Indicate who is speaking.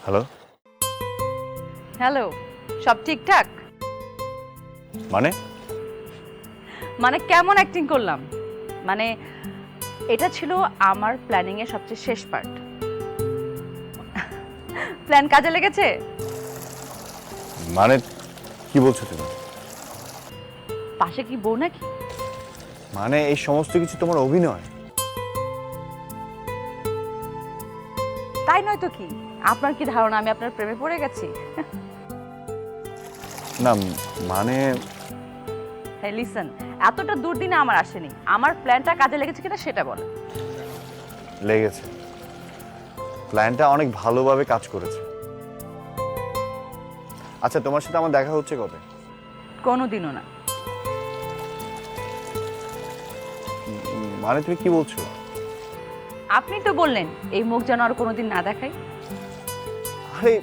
Speaker 1: Hello.
Speaker 2: Hello, সব ঠিকঠাক?
Speaker 1: মানে?
Speaker 2: মানে কেমন অ্যাক্টিং করলাম? মানে এটা ছিল আমার প্ল্যানিং এর সবচেয়ে শেষ পার্ট। প্ল্যান কাজে লেগেছে?
Speaker 1: মানে কি বলছো তুমি?
Speaker 2: পাশে কি বউ নাকি?
Speaker 1: মানে এই সমস্ত কিছু তোমার অভিনয়?
Speaker 2: তাই নয় তো কি? আপনার কি ধারণা আমি আপনার প্রেমে পড়ে গেছি?
Speaker 1: না মানে
Speaker 2: হ্যাঁ লিসেন, এতটা দুর্দিনে আমার আসেনি। আমার প্ল্যানটা কাজে লেগেছে কিনা সেটা বলেন।
Speaker 1: লেগেছে। প্ল্যানটা অনেক ভালোভাবে কাজ করেছে। আচ্ছা, তোমার সাথে আমার দেখা হচ্ছে কবে?
Speaker 2: কোনোদিনও না।
Speaker 1: মানে তুমি কি বলছো?
Speaker 2: আপনি তো বললেন এই মুখ যেন আর কোনোদিন না দেখাই।
Speaker 1: আরে